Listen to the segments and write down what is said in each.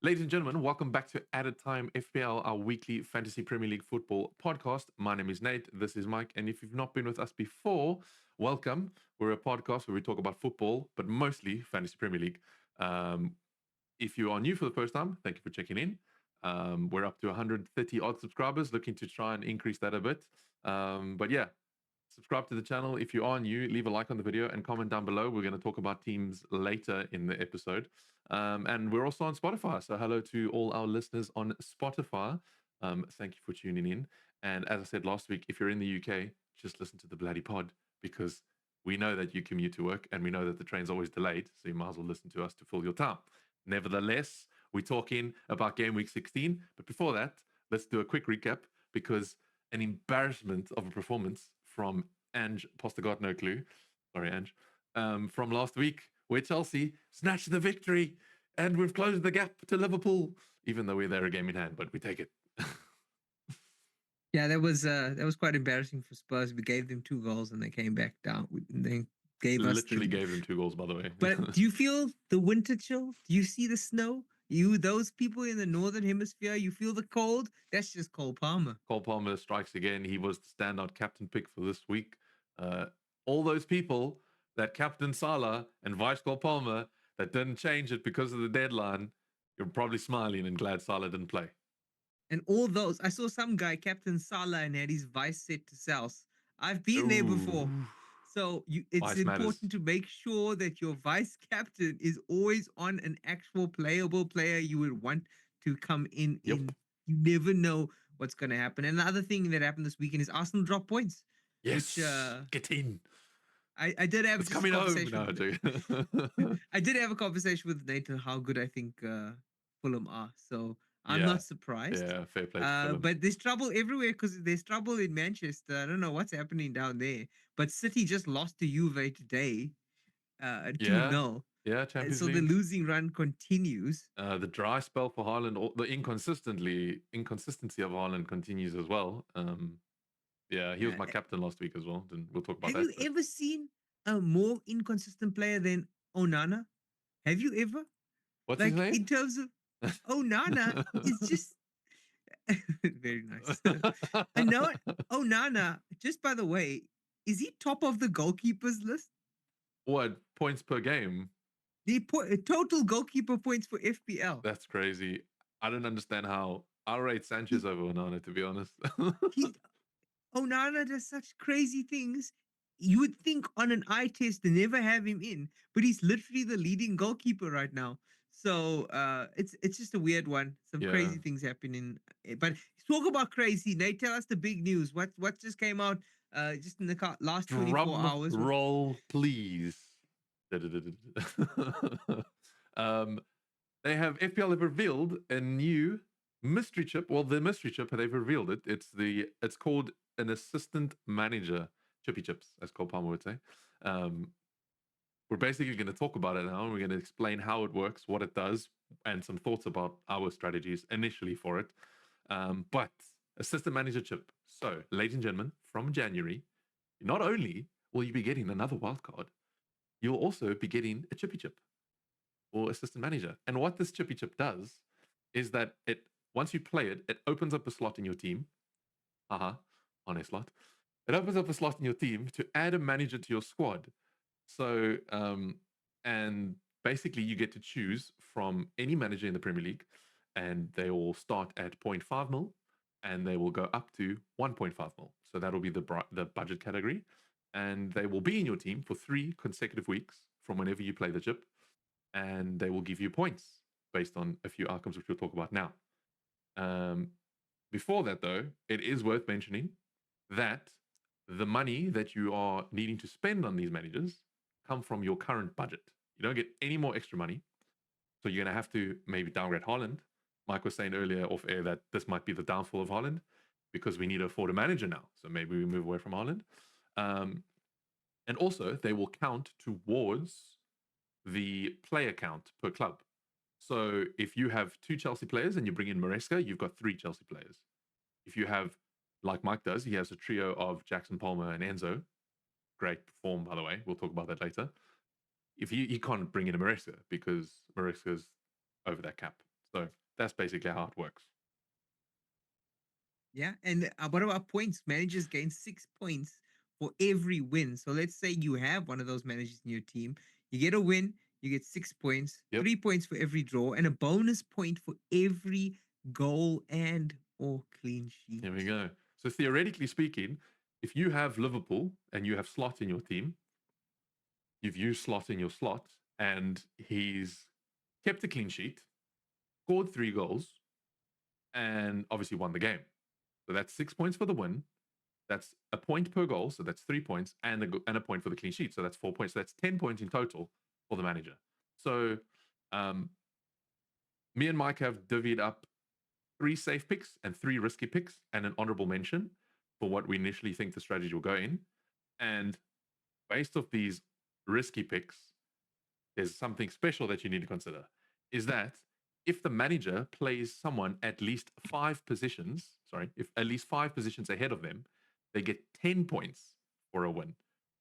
Ladies and gentlemen, welcome back to Added Time FPL, our weekly fantasy Premier League football podcast. My name is Nate. This is Mike. And if you've not been with us before, welcome. We're a podcast where we talk about football, but mostly fantasy Premier League. If you are new for the first time, thank you for checking in. We're up to 130 odd subscribers, looking to try and increase that a bit. But yeah, subscribe to the channel. If you are new, leave a like on the video and comment down below. We're going to talk about teams later in the episode. And we're also on Spotify. So hello to all our listeners on Spotify. Thank you for tuning in. And as I said last week, if you're in the UK, just listen to the bloody pod because we know that you commute to work and we know that the train's always delayed. So you might as well listen to us to fill your time. Nevertheless, we're talking about game week 16. But before that, let's do a quick recap because an embarrassment of a performance from Ange Postecoglou, sorry, Ange, from last week, where Chelsea snatched the victory and we've closed the gap to Liverpool, even though we're there a game in hand, but we take it. Yeah, that was quite embarrassing for Spurs. We gave them 2 goals and they came back down. They gave us Literally gave them 2 goals, by the way. But do you feel the winter chill? Do you see the snow? Those people in the northern hemisphere, you feel the cold? That's just Cole Palmer. Cole Palmer strikes again. He was the standout captain pick for this week. All those people that captain Salah and vice Cole Palmer that didn't change it because of the deadline, you're probably smiling and glad Salah didn't play. And all those, I saw some guy, Captain Salah, and had his vice set to South. I've been there before. So it's Vice important matters. to make sure that your vice captain is always on an actual playable player you would want to come in. Yep. You never know what's going to happen. And another thing that happened this weekend is Arsenal dropped points. Yes. Which, get in. I did have It's just coming a home. conversation. No, I did have a conversation with Nathan how good I think Fulham are. So I'm yeah. not surprised. Yeah, fair play to Fulham. But there's trouble everywhere because there's trouble in Manchester. I don't know what's happening down there. But City just lost to Juve today, 2-0. Yeah, Champions So League. the losing run continues. The dry spell for Haaland, the inconsistency of Haaland continues as well. Yeah, he was my captain last week as well. We'll talk about Have that. you ever seen a more inconsistent player than Onana? Have you ever? What's his name? In terms of Onana, is just very nice. I know Onana, just by the way, is he top of the goalkeepers list? What, points per game? The total goalkeeper points for FPL. That's crazy. I don't understand how. I'll rate Sanchez over Onana, to be honest. Onana does such crazy things. You would think on an eye test to never have him in, but he's literally the leading goalkeeper right now. So it's just a weird one. Some crazy things happening. But talk about crazy, Nate. Tell us the big news. What just came out just in the last 24 hours? Roll, please. They have FPL have revealed a new mystery chip. Well, the mystery chip, they've revealed it. It's called an assistant manager, chippy chips, as Cole Palmer would say. We're basically going to talk about it now, and we're going to explain how it works, what it does, and some thoughts about our strategies initially for it. But assistant manager chip. So, ladies and gentlemen, from January, not only will you be getting another wildcard, you'll also be getting a chippy chip or assistant manager. And what this chippy chip does is that once you play it, it opens up a slot in your team. On a slot. It opens up a slot in your team to add a manager to your squad. So, and basically you get to choose from any manager in the Premier League, and they will start at 0.5 mil, and they will go up to 1.5 mil. So that'll be the budget category, and they will be in your team for 3 consecutive weeks from whenever you play the chip, and they will give you points based on a few outcomes, which we'll talk about now. Before that, though, it is worth mentioning that the money that you are needing to spend on these managers come from your current budget. You don't get any more extra money. So you're going to have to maybe downgrade Haaland. Mike was saying earlier off air that this might be the downfall of Haaland because we need to afford a manager now. So maybe we move away from Haaland. And also, they will count towards the player count per club. So if you have 2 Chelsea players and you bring in Maresca, you've got 3 Chelsea players. If you have, like Mike does, he has a trio of Jackson, Palmer, and Enzo. Great form, by the way. We'll talk about that later. If he can't bring in a Maresca because Maresca's over that cap. So that's basically how it works. Yeah. And what about points? Managers gain 6 points for every win. So let's say you have one of those managers in your team. You get a win, you get 6 points, Yep. 3 points for every draw, and a bonus point for every goal and or clean sheet. Here we go. So theoretically speaking, if you have Liverpool and you have Slot in your team, you've used Slot in your slot, and he's kept a clean sheet, scored 3 goals, and obviously won the game. So that's 6 points for the win. That's a point per goal, so that's 3 points, and a point for the clean sheet, so that's 4 points. So that's 10 points in total for the manager. So um, me and Mike have divvied up 3 safe picks and 3 risky picks and an honorable mention for what we initially think the strategy will go in. And based off these risky picks, there's something special that you need to consider. Is that if the manager plays someone at least 5 positions, if at least 5 positions ahead of them, they get 10 points for a win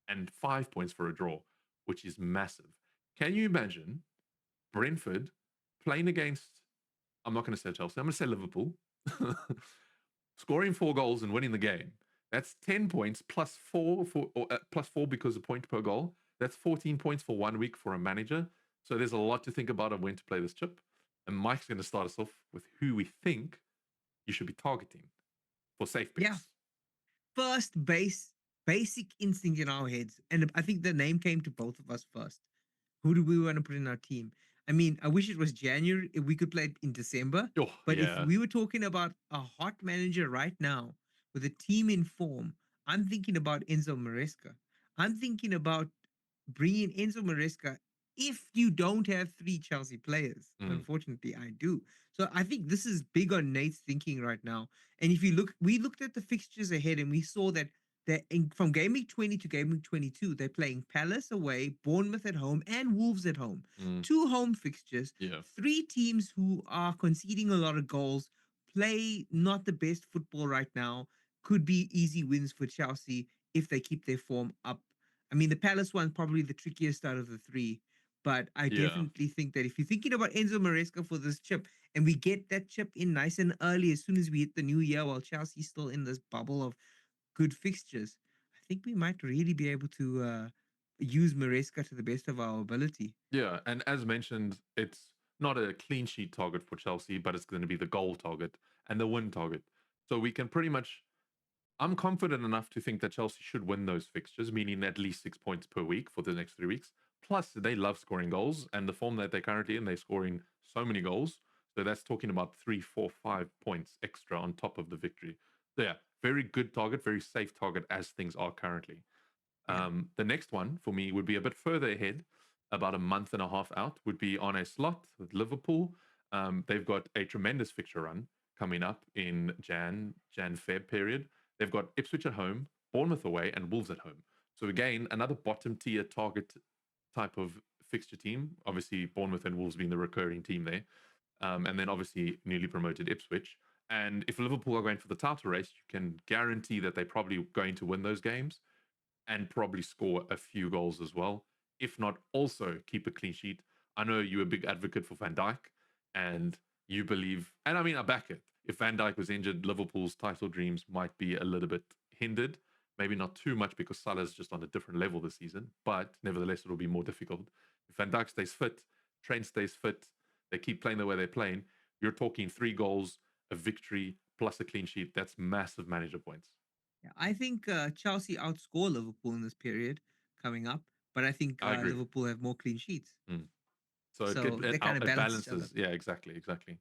and 5 points for a draw, which is massive. Can you imagine Brentford playing against, I'm not going to say Chelsea, I'm going to say Liverpool, scoring 4 goals and winning the game? That's 10 points plus 4 for plus 4 because of point per goal. That's 14 points for 1 week for a manager. So there's a lot to think about on when to play this chip. And Mike's going to start us off with who we think you should be targeting for safe Yeah. picks. First basic instinct in our heads. And I think the name came to both of us first. Who do we want to put in our team? I mean, I wish it was January if we could play it in December. Oh, But if yeah. we were talking about a hot manager right now with a team in form, I'm thinking about Enzo Maresca. I'm thinking about bringing Enzo Maresca if you don't have 3 Chelsea players. Mm, Unfortunately, I do. So I think this is big on Nate's thinking right now. And if you look, we looked at the fixtures ahead and we saw that from game week 20 to game week 22, they're playing Palace away, Bournemouth at home, and Wolves at home. mm, 2 home fixtures, yeah. 3 teams who are conceding a lot of goals, play not the best football right now, could be easy wins for Chelsea if they keep their form up. I mean, the Palace one probably the trickiest out of the 3. But I Yeah. definitely think that if you're thinking about Enzo Maresca for this chip, and we get that chip in nice and early as soon as we hit the new year while Chelsea's still in this bubble of good fixtures, I think we might really be able to use Maresca to the best of our ability. Yeah. And as mentioned, it's not a clean sheet target for Chelsea, but it's going to be the goal target and the win target. So we can pretty much, I'm confident enough to think that Chelsea should win those fixtures, meaning at least 6 points per week for the next 3 weeks. Plus, they love scoring goals, and the form that they're currently in, they're scoring so many goals. So that's talking about 3, 4, 5 points extra on top of the victory. So yeah, very good target, very safe target as things are currently. Yeah. The next one for me would be a bit further ahead, about a month and a half out, would be on a slot with Liverpool. They've got a tremendous fixture run coming up in Jan Feb period. They've got Ipswich at home, Bournemouth away, and Wolves at home. So again, another bottom tier target type of fixture team. Obviously, Bournemouth and Wolves being the recurring team there, and then obviously newly promoted Ipswich. And if Liverpool are going for the title race, you can guarantee that they're probably going to win those games and probably score a few goals as well. If not, also keep a clean sheet. I know you're a big advocate for Van Dijk, and you believe, and I mean, I back it. If Van Dijk was injured, Liverpool's title dreams might be a little bit hindered. Maybe not too much because Salah's just on a different level this season, but nevertheless, it'll be more difficult. If Van Dijk stays fit, Trent stays fit, they keep playing the way they're playing, you're talking 3 goals, a victory, plus a clean sheet. That's massive manager points. Yeah, I think Chelsea outscore Liverpool in this period coming up, but I think I agree. Liverpool have more clean sheets. Mm. So So they kind of it balance each other. balances. Yeah, exactly, exactly.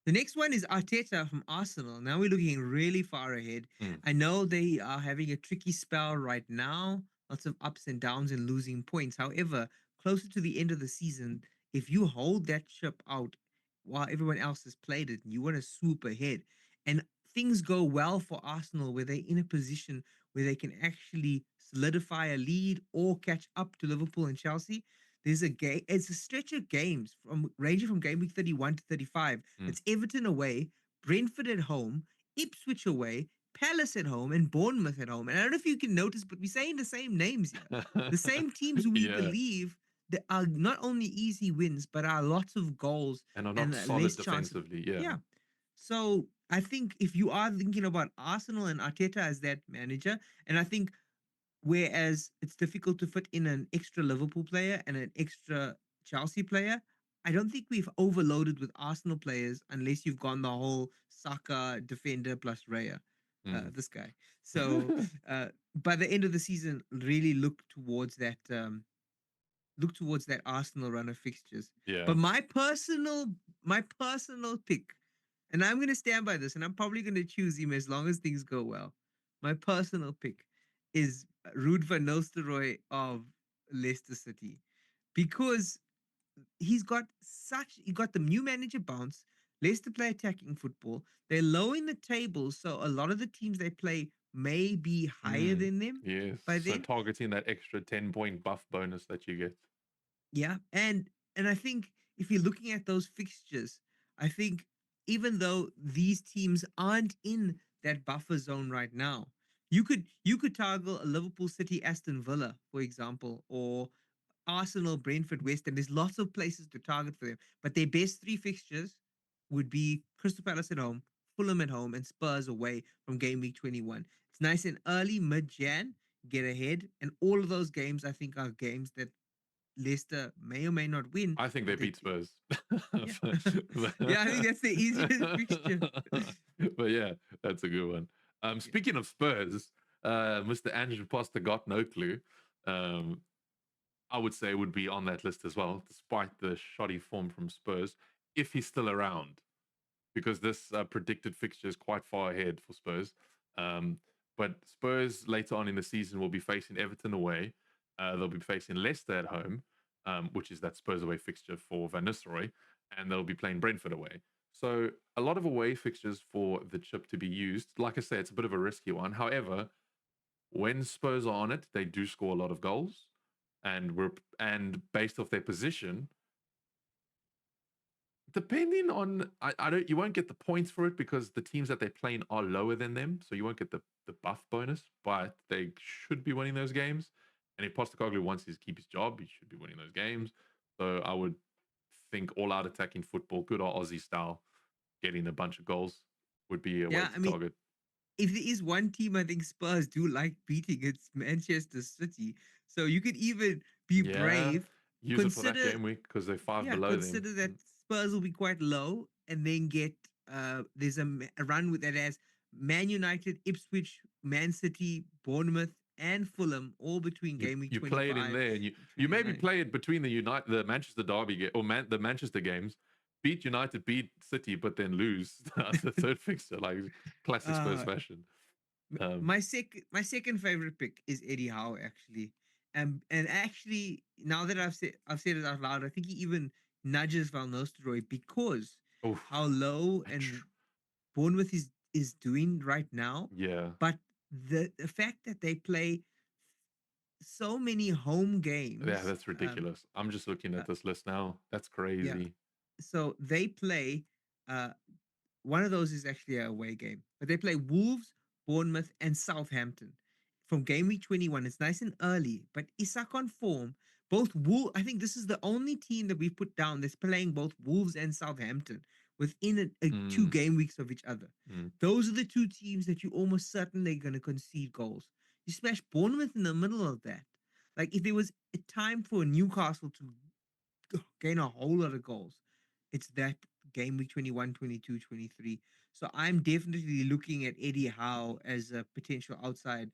The next one is Arteta from Arsenal. Now we're looking really far ahead. Mm, I know they are having a tricky spell right now, lots of ups and downs and losing points. However, closer to the end of the season, if you hold that ship out while everyone else has played it, you want to swoop ahead. And things go well for Arsenal where they're in a position where they can actually solidify a lead or catch up to Liverpool and Chelsea. There's a game, it's a stretch of games from ranging from game week 31 to 35. mm. It's Everton away, Brentford at home, Ipswich away, Palace at home, and Bournemouth at home. And I don't know if you can notice, but we're saying the same names here. The same teams who we Yeah, believe there are not only easy wins, but are lots of goals and are and not solid less chances. defensively. Yeah. Yeah. So I think if you are thinking about Arsenal and Arteta as that manager, and I think whereas it's difficult to fit in an extra Liverpool player and an extra Chelsea player, I don't think we've overloaded with Arsenal players unless you've gone the whole Saka defender plus Raya, Mm. this guy. So by the end of the season, really look towards that Arsenal run of fixtures. Yeah. But my personal pick, and I'm gonna stand by this, and I'm probably gonna choose him as long as things go well. My personal pick is Ruud van Nistelrooy of Leicester City, because he got the new manager bounce. Leicester play attacking football. They're low in the table, so a lot of the teams they play may be higher Mm. than them Yes. by So then. targeting that extra 10-point buff bonus that you get. Yeah, and I think if you're looking at those fixtures, I think even though these teams aren't in that buffer zone right now, you could target a Liverpool City Aston Villa, for example, or Arsenal, Brentford, West Ham. There's lots of places to target for them, but their best three fixtures would be Crystal Palace at home, Fulham at home, and Spurs away from game week 21. It's nice and early, mid Jan, get ahead, and all of those games I think are games that Leicester may or may not win, I think they but beat Spurs. yeah, but, yeah. I think that's the easiest fixture. but yeah, that's a good one. Yeah, Speaking of Spurs, Mr. Andrew Poster got no clue. Um, I would say would be on that list as well, despite the shoddy form from Spurs, if he's still around, because this predicted fixture is quite far ahead for Spurs. Um, but Spurs later on in the season will be facing Everton away. They'll be facing Leicester at home, which is that Spurs away fixture for Van Nistelrooy, and they'll be playing Brentford away. So a lot of away fixtures for the chip to be used. Like I say, it's a bit of a risky one. However, when Spurs are on it, they do score a lot of goals, and based off their position, depending on I don't you won't get the points for it because the teams that they're playing are lower than them, so you won't get the buff bonus, but they should be winning those games. And if Postecoglou wants to keep his job, he should be winning those games. So I would think all out attacking football, good old Aussie style, getting a bunch of goals would be a way yeah. to I mean, target. if there is one team I think Spurs do like beating, it's Manchester City. So you could even be Yeah, brave. use it for that Consider game week because they're five Yeah, below them. consider that Spurs will be quite low, and then get there's a run with that as Man United, Ipswich, Man City, Bournemouth, and Fulham all between you game week you play it in 25 there, and and you maybe 29. play it between the Manchester Derby or the Manchester games, beat United, beat City, but then lose the third fixture, like classic Spurs uh, fashion. Um, my second favorite pick is Eddie Howe, actually, and actually now that I've said it out loud, I think he even nudges Van Nistelrooy because oof, how low and Bournemouth is doing right now, yeah, but the fact that they play so many home yeah, games, that's ridiculous. I'm just looking uh, at this list now. That's yeah, crazy. so they play uh, one of those is actually a away game, but they play Wolves, Bournemouth, and Southampton from game week 21. It's nice and early, but Isak on form. Both Wolves, I think this is the only team that we put down that's playing both Wolves and Southampton within a two Mm, game weeks of each other. mm. Those are the two teams that you almost certainly going to concede goals. You smash Bournemouth in the middle of that. Like if there was a time for Newcastle to gain a whole lot of goals, it's that game week 21, 22, 23. So I'm definitely looking at Eddie Howe as a potential outside.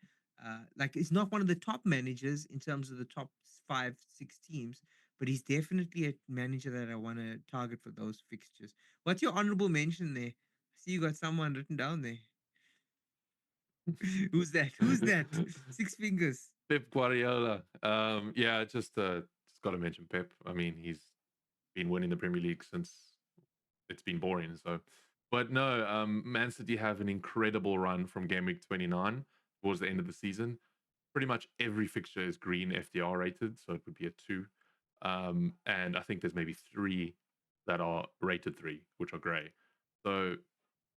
Like he's not one of the top managers in terms of the top five, six teams, but he's definitely a manager that I want to target for those fixtures. What's your honorable mention there? I see you got someone written down there. Who's that? Who's that? Six fingers. Pep Guardiola. Yeah, just got to mention Pep. I mean, he's been winning the Premier League since it's been boring. So, but no, Man City have an incredible run from game week 29 towards the end of the season. Pretty much every fixture is green FDR rated, so it would be a 2. And I think there's maybe 3 that are rated 3, which are grey. So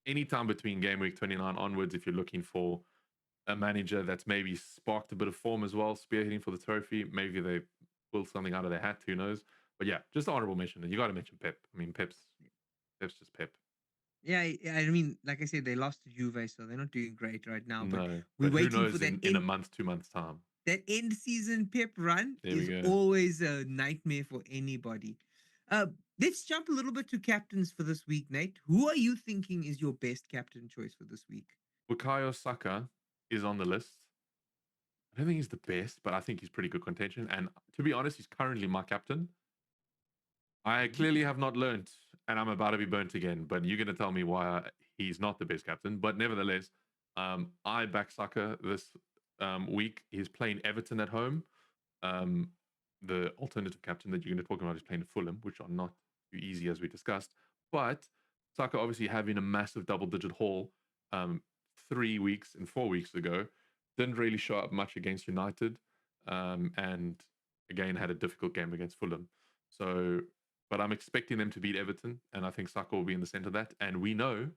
anytime between game week 29 onwards, if you're looking for a manager that's maybe sparked a bit of form as well, spearheading for the trophy, maybe they pull something out of their hat. Who knows? But yeah, just honorable mention. And you got to mention Pep. I mean, Pep's just Pep. Yeah, I mean, like I said, they lost to Juve, so they're not doing great right now. But No, we're but who waiting for knows in a month, 2 months time. that end season Pep run There we is go. always a nightmare for anybody. Uh, let's jump a little bit to captains for this week, Nate. Who are you thinking is your best captain choice for this week? Bukayo Saka is on the list. I don't think he's the best, but I think he's pretty good contention. And to be honest, he's currently my captain. I clearly have not learned, and I'm about to be burnt again. But you're going to tell me why he's not the best captain. But nevertheless, I back Saka this week. He's playing Everton at home. The alternative captain that you're going to talk about is playing Fulham, which are not too easy as we discussed. But Saka obviously having a massive double-digit haul 3 weeks and 4 weeks ago, didn't really show up much against United, and again had a difficult game against Fulham. So, but I'm expecting them to beat Everton, and I think Saka will be in the centre of that. And we know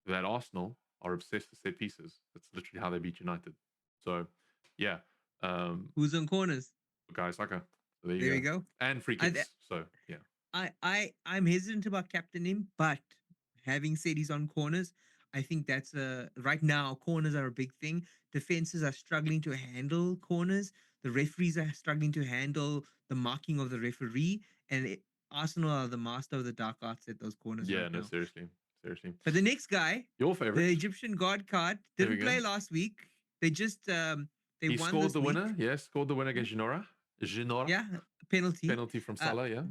that Arsenal are obsessed with set pieces. That's literally how they beat United. So, yeah. Who's on corners? Bukayo Saka. So there There you we go. go. And free I, kicks. So, yeah. I'm hesitant about captaining him, but having said he's on corners, I think that's right now corners are a big thing. Defenses are struggling to handle corners. The referees are struggling to handle the marking of the referee, and Arsenal are the master of the dark arts at those corners Yeah, right no, now. seriously. Seriously. But the next guy, Your the favorite. Egyptian God card, There we didn't go. play last week. They just they He won scored this the week. winner. Yes, scored the winner against Genora. Yeah, penalty. Penalty from Uh, Salah, yeah.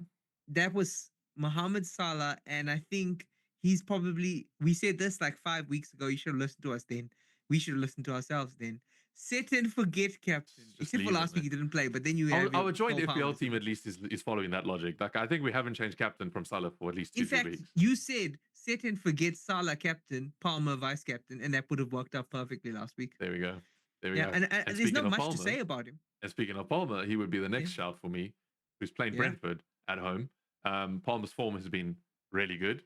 that was Mohamed Salah, and I think he's probably. We said this like 5 weeks ago. You should have listened to us then. We should have listened to ourselves then. Set and forget, captain. Just Except for leave last it, week, man. he didn't play. But then you have your Our joint Cole FPL Palmer. team at least is following that logic. Like I think we haven't changed captain from Salah for at least In 2 3 fact, weeks. you said set and forget Salah captain, Palmer vice captain, and that would have worked out perfectly last week. There we go. There we Yeah, go. and And there's speaking not of much to Palmer, say about him. he would be the Yeah, next shout for me, who's playing yeah. Brentford at home. Palmer's form has been really good.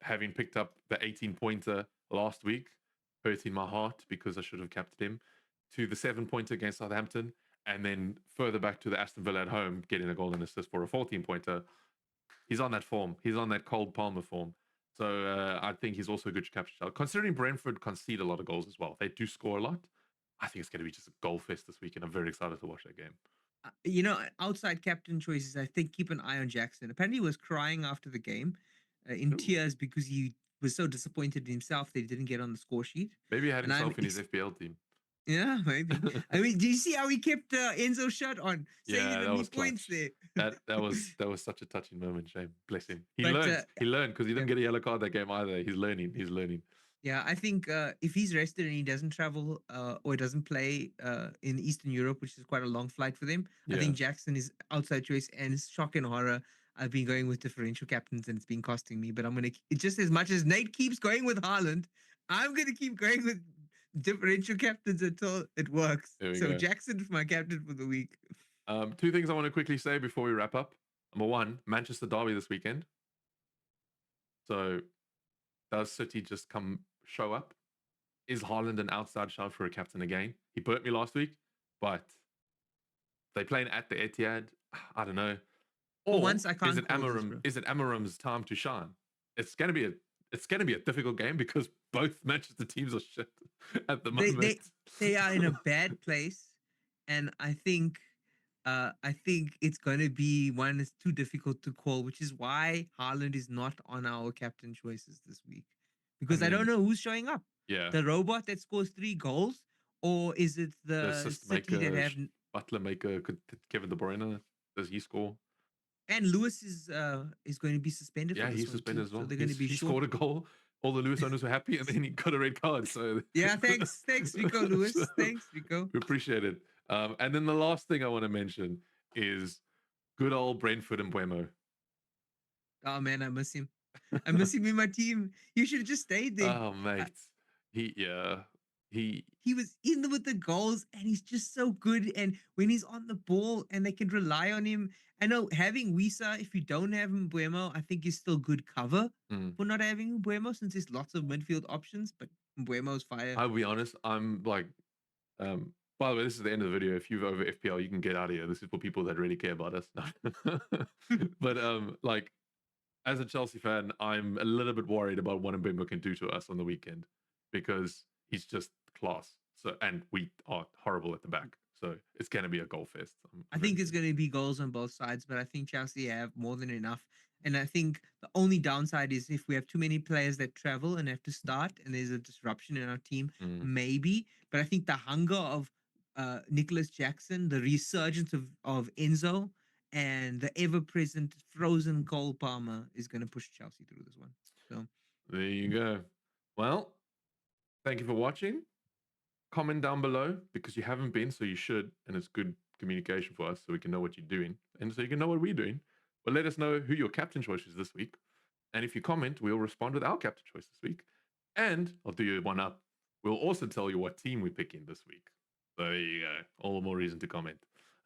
Having picked up the 18-pointer last week, hurting my heart because I should have captained him, to the 7-pointer against Southampton, and then further back to the Aston Villa at home, getting a goal and assist for a 14-pointer. He's on that form. He's on that cold Palmer form. So I think he's also a good capture shout. Considering Brentford concede a lot of goals as well, they do score a lot. I think it's going to be just a goal fest this week, and I'm very excited to watch that game. Outside captain choices, I think keep an eye on Jackson. Apparently, he was crying after the game, in Ooh. tears because he was so disappointed in himself that he didn't get on the score sheet. Maybe he had And I'm himself in his FPL team. yeah, maybe. I mean, do you see how he kept Enzo's shirt on, saying Yeah, he that didn't was need points clutch. there? That was such a touching moment. Shame, bless him. He But learned. He learned because he yeah, didn't get a yellow card that game either. He's learning. He's learning. yeah, I think if he's rested and he doesn't travel or doesn't play in Eastern Europe, which is quite a long flight for them, I Yeah. think Jackson is outside choice. And shock and horror, I've been going with differential captains and it's been costing me. But I'm gonna just as much as Nate keeps going with Haaland, I'm gonna keep going with differential captains until it works. There we So go. Jackson is my captain for the week. 2 things I want to quickly say before we wrap up. Number one, Manchester Derby this weekend. So does City just come show up? Is Haaland an outside shout for a captain again? He burnt me last week, but they playing at the Etihad. I don't know. Or once I can't is it call this, bro. Is it Amarim's time to shine? It's gonna be a difficult game because both Manchester teams are shit at the moment. They are in a bad place, and I think it's going to be one that's too difficult to call, which is why Haaland is not on our captain choices this week, because I don't know who's showing up. Yeah, The robot that scores 3 goals, or is it the assist City that maker, have Butler maker, Kevin De Bruyne? Does he score? and Lewis is going to be suspended Yeah, for this he's one suspended too, as well. so they're going to be He short. scored a goal. All the Lewis owners were happy, and then he got a red card. So Yeah, thanks, Rico Lewis. So, Thanks, Rico. we appreciate it. And then the last thing I want to mention is good old Brentford and Buemo. Oh man, I miss him. I miss him in my team. You should have just stayed there. Oh mate, He was in with the goals, and he's just so good. And when he's on the ball, and they can rely on him. I know having Wisa, if you don't have Mbuemo, I think is still good cover for not having Mbuemo, since there's lots of midfield options. But Mbuemo's fire. I'll be honest, I'm like By the way, this is the end of the video. If you've over FPL, you can get out of here. This is for people that really care about us. But like, as a Chelsea fan, I'm a little bit worried about what Mbemba can do to us on the weekend because he's just class. So, and we are horrible at the back. So it's going to be a goal fest. I think it's going to be goals on both sides, but I think Chelsea have more than enough. And I think the only downside is if we have too many players that travel and have to start and there's a disruption in our team, maybe. But I think the hunger of Nicholas Jackson, the resurgence of Enzo, and the ever-present frozen Cole Palmer is going to push Chelsea through this one. So there you go. Well, thank you for watching. Comment down below because you haven't been, so you should, and it's good communication for us so we can know what you're doing and so you can know what we're doing. But let us know who your captain choice is this week. And if you comment, we'll respond with our captain choice this week. And I'll do you one up. We'll also tell you what team we're picking this week. So there you go. All the more reason to comment.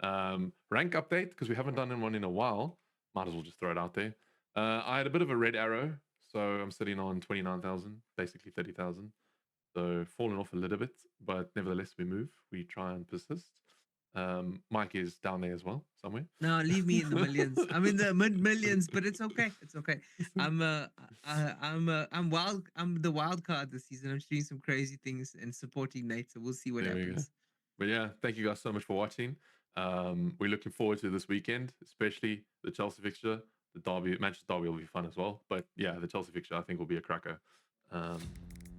Rank update, because we haven't done one in a while. Might as well just throw it out there. I had a bit of a red arrow, so I'm sitting on 29,000, basically 30,000. So falling off a little bit, but nevertheless we move. We try and persist. Mike is down there as well, somewhere. No, leave me in the millions. I'm in the mid-millions, but it's okay. It's okay. I'm the wild card this season. I'm doing some crazy things and supporting Nate, so we'll see what happens. But yeah, thank you guys so much for watching. We're looking forward to this weekend, especially the Chelsea fixture. The derby, Manchester derby will be fun as well. But yeah, the Chelsea fixture I think will be a cracker.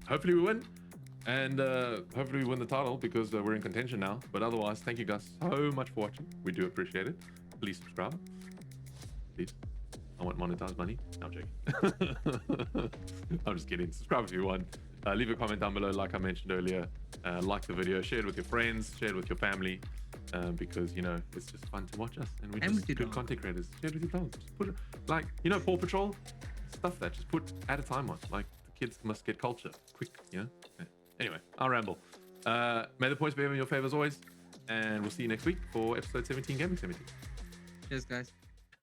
Hopefully we win. And hopefully we win the title because we're in contention now. But otherwise, thank you guys so much for watching. We do appreciate it. Please subscribe. Please. I want monetized money. No, I'm joking. I'm just kidding. Subscribe if you want. Leave a comment down below like I mentioned earlier. Like the video. Share it with your friends. Share it with your family. Because, you know, it's just fun to watch us. And we're just good content creators. Share it with your friends. Just put it, like, you know, Paw Patrol? Stuff that. Just put Added Time on. Like, the kids must get culture. Quick, you know? Yeah. Anyway, I'll ramble. May the points be in your favor as always. And we'll see you next week for episode 17, Gaming 17. Cheers, guys.